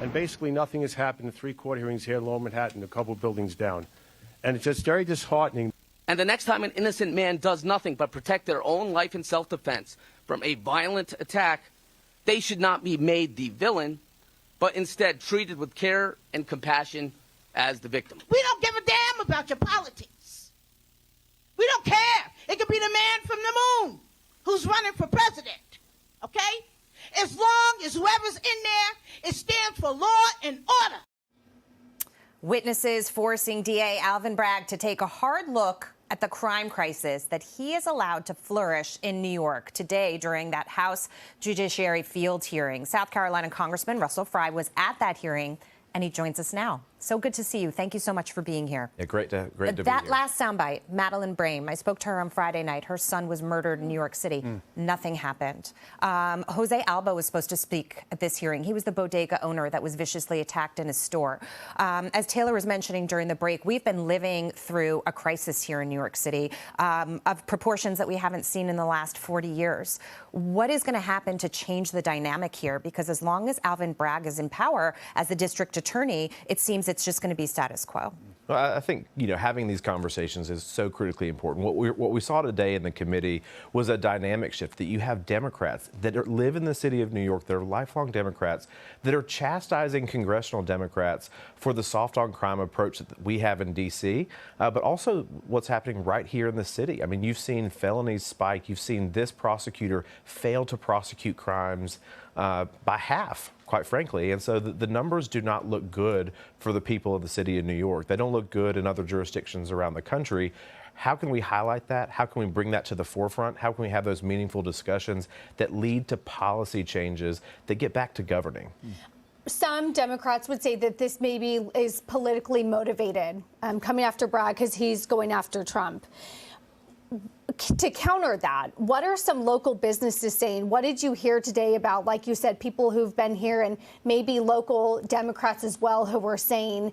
And basically nothing has happened in 3 court hearings here in Lower Manhattan, a couple buildings down. And it's just very disheartening. And the next time an innocent man does nothing but protect their own life in self-defense from a violent attack, they should not be made the villain, but instead treated with care and compassion as the victim. We don't give a damn about your politics. We don't care. It could be the man from the moon who's running for president, okay? As long as whoever's in there, it stands for law and order. Witnesses forcing DA Alvin Bragg to take a hard look at the crime crisis that he is allowed to flourish in New York today during that House Judiciary Field hearing. South Carolina Congressman Russell Fry was at that hearing, and he joins us now. So good to see you. Thank you so much for being here. Yeah, great to be here. That last soundbite, Madeline Brame, I spoke to her on Friday night. Her son was murdered in New York City. Nothing happened. Jose Alba was supposed to speak at this hearing. He was the bodega owner that was viciously attacked in his store. As Taylor was mentioning during the break, we've been living through a crisis here in New York City of proportions that we haven't seen in the last 40 years. What is going to happen to change the dynamic here? Because as long as Alvin Bragg is in power as the district attorney, it seems it's just going to be status quo. Well, I think, having these conversations is so critically important. What we saw today in the committee was a dynamic shift, that you have Democrats that live in the city of New York, that are lifelong Democrats, that are chastising congressional Democrats for the soft on crime approach that we have in D.C., but also what's happening right here in the city. I mean, you've seen felonies spike. You've seen this prosecutor fail to prosecute crimes by half, quite frankly. And so the numbers do not look good for the people of the city of New York. They don't look good in other jurisdictions around the country. How can we highlight that? How can we bring that to the forefront? How can we have those meaningful discussions that lead to policy changes that get back to governing? Some Democrats would say that this maybe is politically motivated, coming after Bragg because he's going after Trump. To counter that, what are some local businesses saying? What did you hear today about, like you said, people who've been here and maybe local Democrats as well who were saying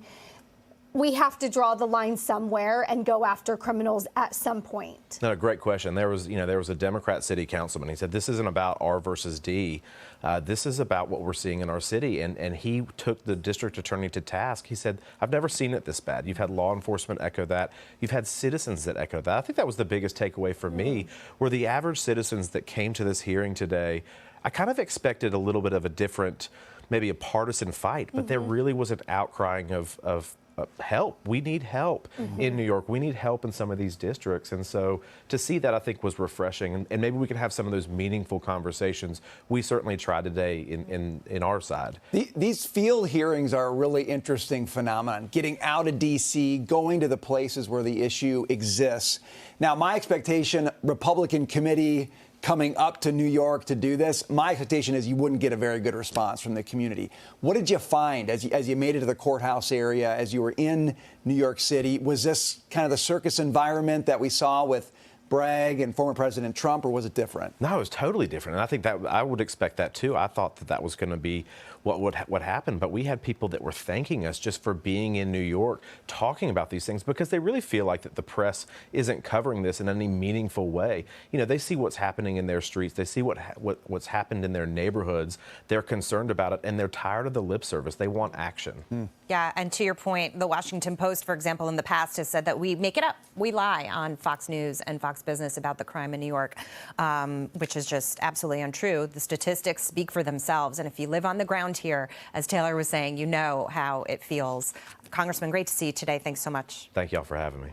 we have to draw the line somewhere and go after criminals at some point? No, great question. There was a Democrat city councilman. He said this isn't about R versus D. This is about what we're seeing in our city. And he took the district attorney to task. He said, I've never seen it this bad. You've had law enforcement echo that. You've had citizens that echo that. I think that was the biggest takeaway for me, were the average citizens that came to this hearing today. I kind of expected a little bit of a different, maybe a partisan fight, but there really was an outcrying of help. We need help in New York. We need help in some of these districts. And so to see that, I think, was refreshing. And maybe we can have some of those meaningful conversations we certainly tried today in our side. These field hearings are a really interesting phenomenon, getting out of D.C., going to the places where the issue exists. Now, my expectation, Republican committee coming up to New York to do this, my expectation is you wouldn't get a very good response from the community. What did you find as you made it to the courthouse area, as you were in New York City? Was this kind of the circus environment that we saw with Bragg and former President Trump, or was it different? No, it was totally different. And I think that I would expect that, too. I thought that was going to be what happened. But we had people that were thanking us just for being in New York, talking about these things, because they really feel like that the press isn't covering this in any meaningful way. They see what's happening in their streets. They see what's happened in their neighborhoods. They're concerned about it, and they're tired of the lip service. They want action. Yeah, and to your point, the Washington Post, for example, in the past has said that we make it up. We lie on Fox News and Fox Business about the crime in New York, which is just absolutely untrue. The statistics speak for themselves. And if you live on the ground here, as Taylor was saying, you know how it feels. Congressman, great to see you today. Thanks so much. Thank you all for having me.